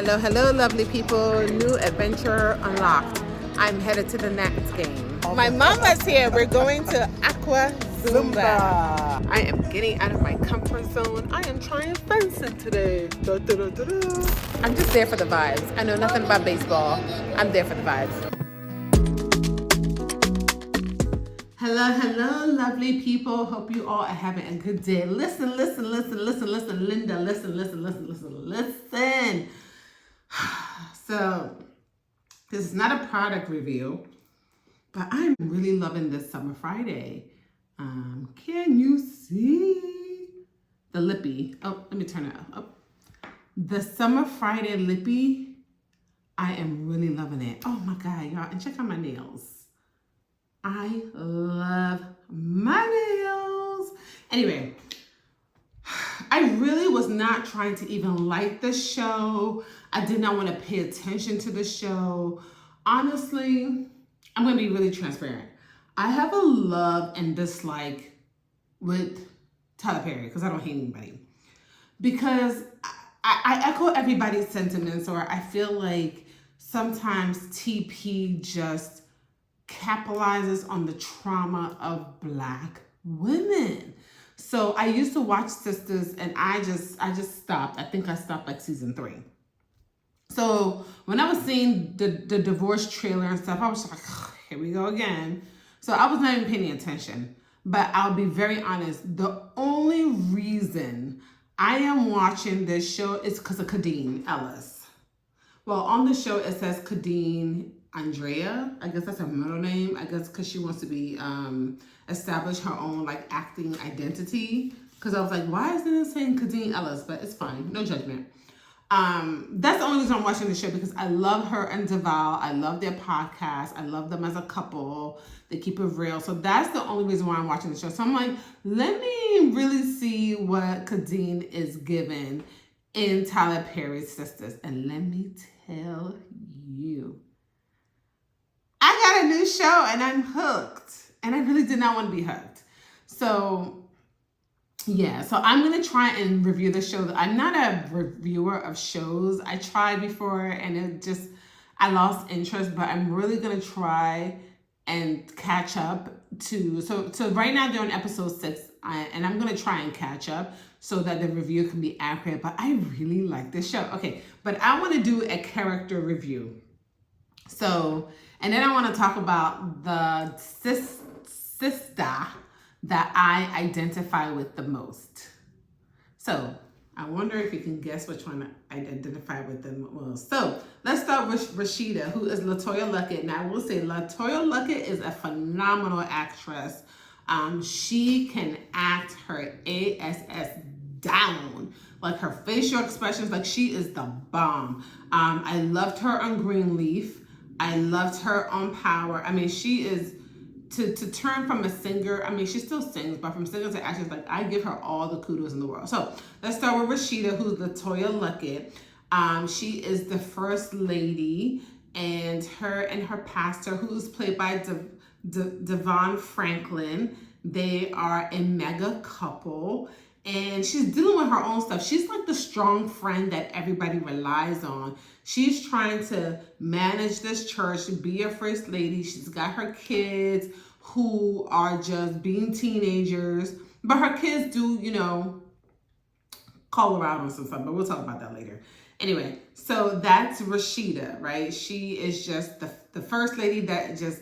Hello, lovely people. New adventure unlocked. I'm headed to the next game. My mama's here. We're going to Aqua Zumba. I am getting out of my comfort zone. I am trying fencing today. I'm just there for the vibes. I know nothing about baseball. I'm there for the vibes. Hello, lovely people. Hope you all are having a good day. Listen, Linda, listen. So, this is not a product review, but I'm really loving this Summer Friday. Can you see the lippy? Oh, let me turn it up. The Summer Friday lippy, I am really loving it. Oh my God, y'all. And check out my nails. I love my nails. Anyway, I really was not trying to even like the show. I did not want to pay attention to the show. Honestly, I'm going to be really transparent. I have a love and dislike with Tyler Perry because I don't hate anybody. Because I echo everybody's sentiments, or I feel like sometimes TP just capitalizes on the trauma of Black women. So I used to watch SISTAS and I just stopped. I think I stopped like season 3. So when I was seeing the divorce trailer and stuff, I was like, oh, here we go again. So I was not even paying attention. But I'll be very honest, the only reason I am watching this show is because of Kadeen Ellis. Well, on the show it says Kadeen Andrea, I guess that's her middle name, I guess because she wants to be establish her own like acting identity, because I was like, why isn't it saying Kadeen Ellis? But it's fine, no judgment. That's the only reason I'm watching the show, because I love her and Deval. I love their podcast. I love them as a couple. They keep it real. So that's the only reason why I'm watching the show. So I'm like, let me really see what Kadeen is given in Tyler Perry's SISTAS. And let me tell you, I got a new show and I'm hooked. And I really did not want to be hooked. So, yeah. So I'm going to try and review the show. I'm not a reviewer of shows. I tried before and I lost interest. But I'm really going to try and catch up to... So right now they're on episode 6. And I'm going to try and catch up so that the review can be accurate. But I really like this show. Okay. But I want to do a character review. So... And then I want to talk about the SISTA that I identify with the most. So I wonder if you can guess which one I identify with the most. So let's start with RASHEEDA, who is LaToya Luckett. And I will say LaToya Luckett is a phenomenal actress. She can act her ass down. Like her facial expressions, like she is the bomb. I loved her on Greenleaf. I loved her on Power. I mean, she is, to turn from a singer, I mean, she still sings, but from singer to actress, like, I give her all the kudos in the world. So, let's start with RASHEEDA, who's LaToya Luckett. She is the first lady, and her pastor, who's played by Devon Franklin, they are a mega couple. And she's dealing with her own stuff. She's like the strong friend that everybody relies on. She's trying to manage this church, be a first lady. She's got her kids who are just being teenagers. But her kids do, call her out on some stuff. But we'll talk about that later. Anyway, so that's RASHEEDA, right? She is just the first lady that just...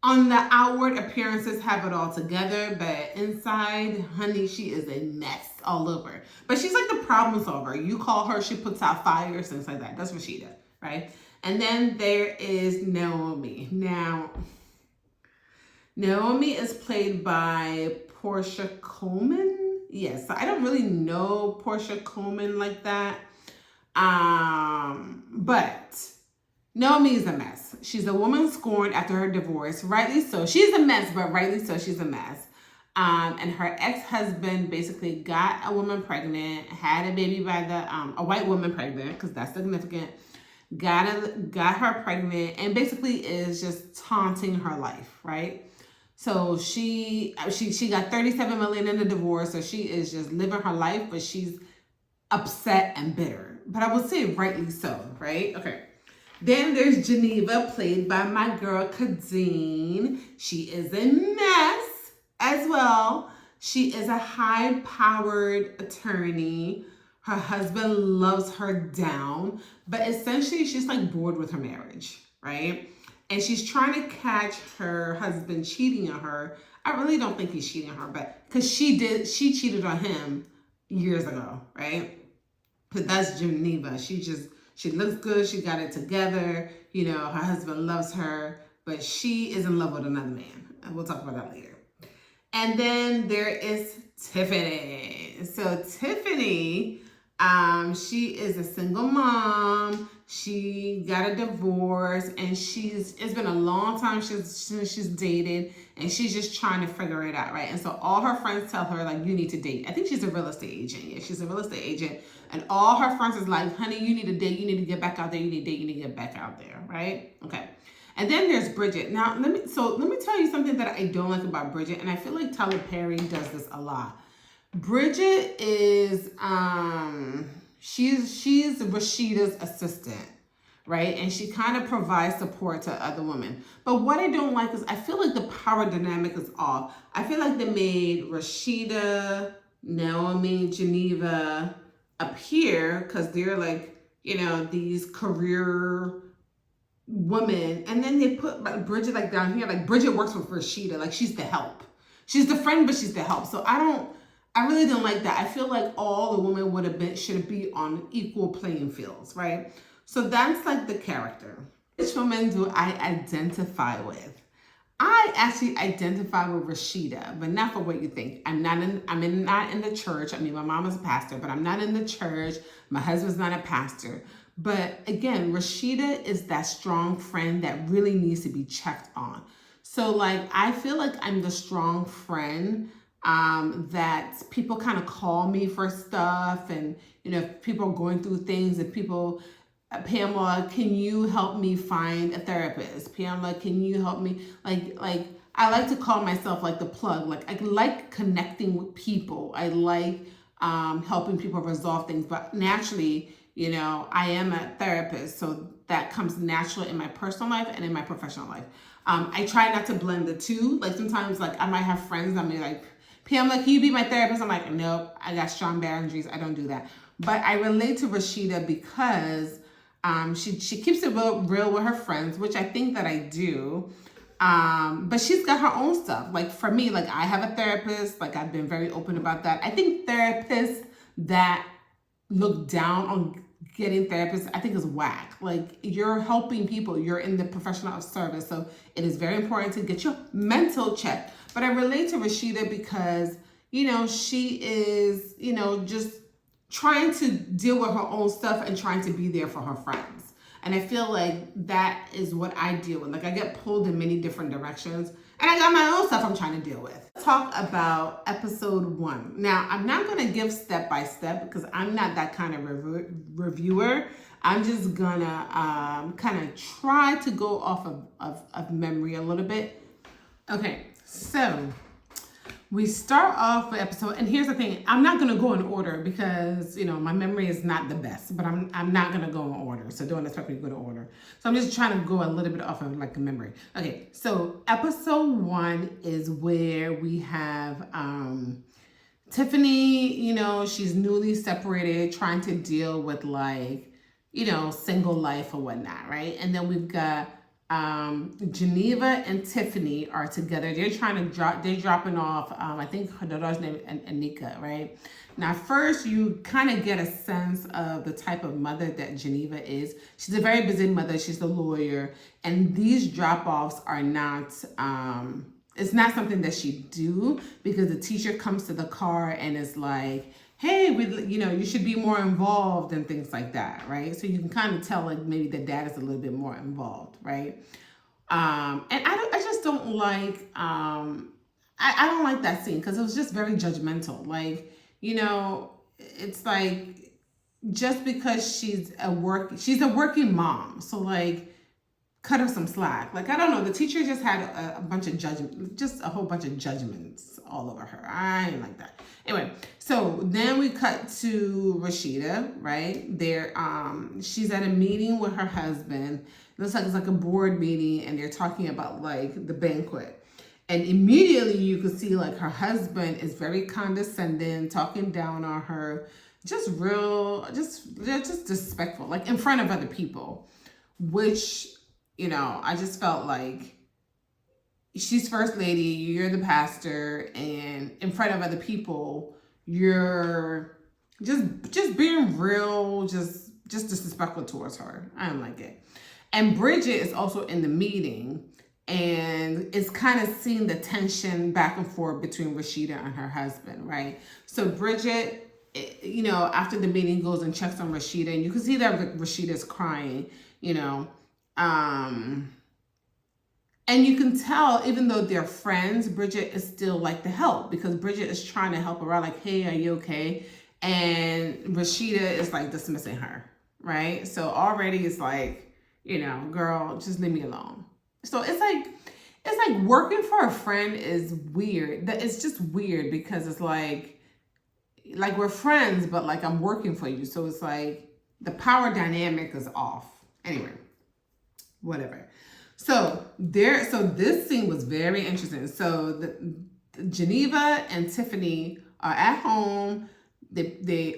on the outward appearances have it all together, but inside, honey, she is a mess all over. But she's like the problem solver. You call her, she puts out fires, things like that. That's RASHEEDA, right? And then there is Naomi. Now, Naomi is played by Portia Coleman. Yes, I don't really know Portia Coleman like that. But... Naomi is a mess. She's a woman scorned after her divorce. Rightly so. She's a mess, but rightly so, she's a mess. And her ex-husband basically got a woman pregnant, had a baby by a white woman pregnant, because that's significant. Got her pregnant, and basically is just taunting her life, right? So she got $37 million in the divorce, so she is just living her life, but she's upset and bitter. but I would say rightly so, right? Okay. Then there's Geneva, played by my girl Kadeen. She is a mess as well. She is a high-powered attorney. Her husband loves her down, but essentially she's like bored with her marriage, right? And she's trying to catch her husband cheating on her. I really don't think he's cheating on her, but because she cheated on him years ago, right? But that's Geneva. She looks good. She got it together. You know, her husband loves her, but she is in love with another man. And we'll talk about that later. And then there is Tiffany. So Tiffany, she is a single mom. She got a divorce, and it's been a long time since she's dated, and she's just trying to figure it out, right? And so all her friends tell her, like, you need to date. I think she's a real estate agent. Yeah, she's a real estate agent. And all her friends is like, honey, you need to date. You need to get back out there. You need to date. You need to get back out there, right? Okay. And then there's Bridget. Now, let me tell you something that I don't like about Bridget, and I feel like Tyler Perry does this a lot. Bridget is she's Rasheeda's assistant, right? And she kind of provides support to other women. But what I don't like is I feel like the power dynamic is off. I feel like they made Rasheeda, Naomi, Geneva appear because they're like, you know, these career women, and then they put Bridget like down here. Like Bridget works with Rasheeda, like she's the help. She's the friend, but she's the help. So I really don't like that. I feel like all the women should be on equal playing fields, right? So that's like the character. Which woman do I identify with? I actually identify with Rasheeda, but not for what you think. I'm not in the church. I mean, my mom is a pastor, but I'm not in the church. My husband's not a pastor. But again, Rasheeda is that strong friend that really needs to be checked on. So like, I feel like I'm the strong friend that people kind of call me for stuff. And, you know, if people are going through things, if people, Pamela, can you help me find a therapist? Pamela, can you help me? Like I like to call myself like the plug. Like I like connecting with people. I like helping people resolve things. But naturally, you know, I am a therapist, so that comes naturally in my personal life and in my professional life. I try not to blend the two. Like sometimes, like I might have friends that may like, Pamela, can you be my therapist? I'm like, nope, I got strong boundaries. I don't do that. But I relate to Rasheeda because she keeps it real with her friends, which I think that I do. But she's got her own stuff. Like for me, like I have a therapist. Like I've been very open about that. I think therapists that look down on getting therapists, I think is whack. Like you're helping people, you're in the profession of service. So it is very important to get your mental checked. But I relate to Rasheeda because, you know, she is, you know, just trying to deal with her own stuff and trying to be there for her friends. And I feel like that is what I deal with. Like I get pulled in many different directions and I got my own stuff I'm trying to deal with. Let's talk about episode 1. Now, I'm not going to give step by step because I'm not that kind of reviewer. I'm just gonna kind of try to go off of memory a little bit. Okay, so we start off the episode, and here's the thing. I'm not going to go in order because, you know, my memory is not the best, but I'm not going to go in order. So don't expect me to go to order. So I'm just trying to go a little bit off of like a memory. Okay, so episode 1 is where we have Tiffany, you know, she's newly separated, trying to deal with like, you know, single life or whatnot, right? And then we've got Geneva and Tiffany are together. They're dropping off, I think her daughter's name is Anika, right? Now, first, you kind of get a sense of the type of mother that Geneva is. She's a very busy mother. She's a lawyer. And these drop-offs are not, it's not something that she do because the teacher comes to the car and is like, hey, you know, you should be more involved and things like that, right? So you can kind of tell like maybe the dad is a little bit more involved, right? And I just don't like, I don't like that scene because it was just very judgmental. Like, you know, it's like just because she's a working mom, so like cut her some slack. Like, I don't know, the teacher just had a bunch of judgment, just a whole bunch of judgments all over her. I ain't like that. Anyway, so So then we cut to Rasheeda, right? There, she's at a meeting with her husband. It looks like it's like a board meeting, and they're talking about like the banquet. And immediately you can see like her husband is very condescending, talking down on her, just disrespectful, like in front of other people, which, you know, I just felt like she's first lady, you're the pastor, and in front of other people, you're just being real, just disrespectful towards her. I don't like it. And Bridget is also in the meeting, and it's kind of seeing the tension back and forth between Rasheeda and her husband, right? So Bridget, you know, after the meeting goes and checks on Rasheeda, and you can see that Rasheeda's crying, you know. And you can tell, even though they're friends, Bridget is still like to help, because Bridget is trying to help her out, like, hey, are you okay? And Rasheeda is like dismissing her, right? So already it's like, you know, girl, just leave me alone. So it's like working for a friend is weird. It's just weird, because it's like we're friends, but like I'm working for you. So it's like the power dynamic is off. Anyway, whatever. So this scene was very interesting. So Geneva and Tiffany are at home. They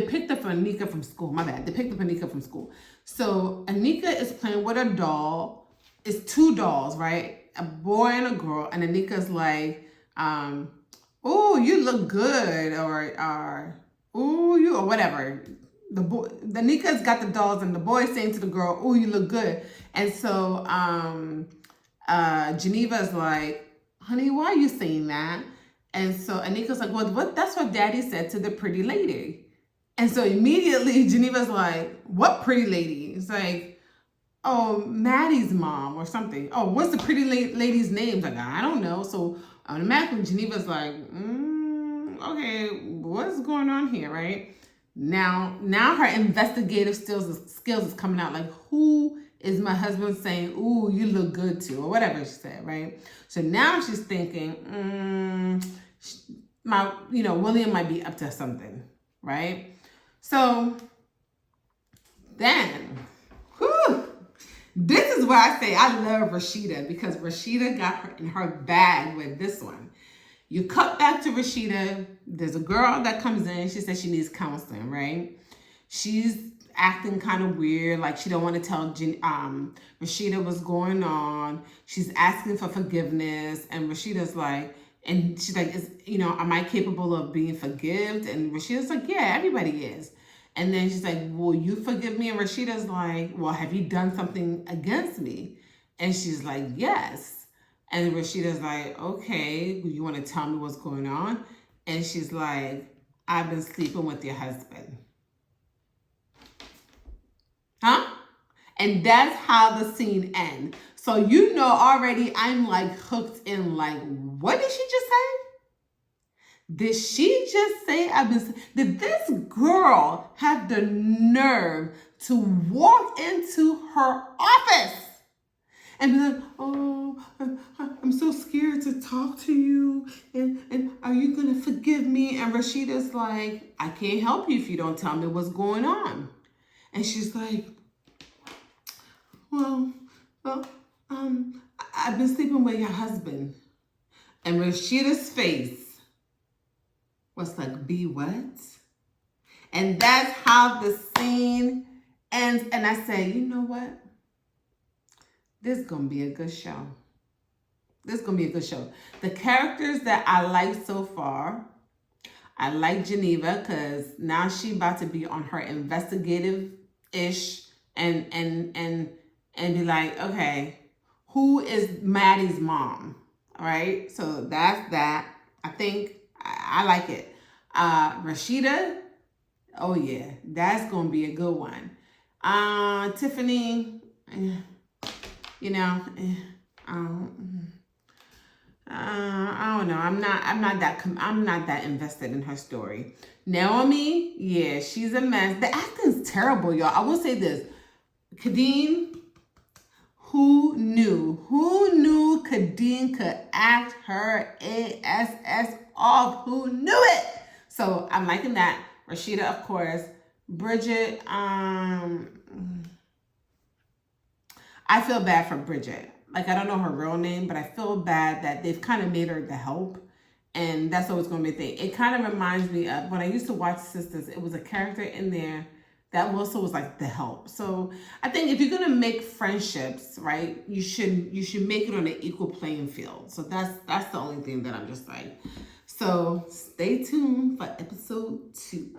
picked up Anika from school. My bad. They picked up Anika from school. So Anika is playing with a doll. It's two dolls, right? A boy and a girl. And Anika's like, oh, you look good, or whatever. The Nika's got the dolls, and the boy's saying to the girl, oh, you look good. And so Geneva's like, honey, why are you saying that? And so Anika's like, well, that's what daddy said to the pretty lady. And so immediately Geneva's like, what pretty lady? It's like, oh, Maddie's mom or something. Oh, what's the pretty lady's name? Like, I don't know. So automatically Geneva's like, okay, what's going on here, right? Now her investigative skills is coming out. Like, who is my husband saying, ooh, you look good to, or whatever she said, right? So now she's thinking, William might be up to something, right? So then, this is why I say I love Rasheeda, because Rasheeda got her in her bag with this one. You cut back to Rasheeda. There's a girl that comes in. She says she needs counseling, right? She's acting kind of weird, like she don't want to tell Rasheeda what's going on. She's asking for forgiveness, and Rasheeda's like, and she's like, am I capable of being forgived? And Rasheeda's like, yeah, everybody is. And then she's like, will you forgive me? And Rasheeda's like, well, have you done something against me? And she's like, yes. And Rasheeda's like, okay, you want to tell me what's going on? And she's like, I've been sleeping with your husband. Huh? And that's how the scene ends. So you know already I'm like hooked in, like, what did she just say? Did she just say did this girl have the nerve to walk into her office and be like, oh, I'm so scared to talk to you, and are you gonna forgive me? And Rasheeda's like, I can't help you if you don't tell me what's going on. And she's like, well, I've been sleeping with your husband. And Rasheeda's face was like, be what? And that's how the scene ends. And I say, you know what? This is going to be a good show. This is going to be a good show. The characters that I like so far, I like Geneva, because now she about to be on her investigative-ish and be like, okay, who is Maddie's mom? All right, so that's that. I think I like it. Rasheeda, oh yeah, that's gonna be a good one. Tiffany, I don't know. I'm not that invested in her story. Naomi, yeah, she's a mess. The acting's terrible, y'all. I will say this. Kadeen, who knew Kadeen could act her ass off? Who knew it? So I'm liking that. RASHEEDA, of course. Bridget, I feel bad for Bridget. Like, I don't know her real name, but I feel bad that they've kind of made her the help. And that's always going to be a thing. It kind of reminds me of when I used to watch Sisters. It was a character in there that also was like the help. So I think if you're going to make friendships, right, you should make it on an equal playing field. So that's the only thing that I'm just like. So stay tuned for episode 2.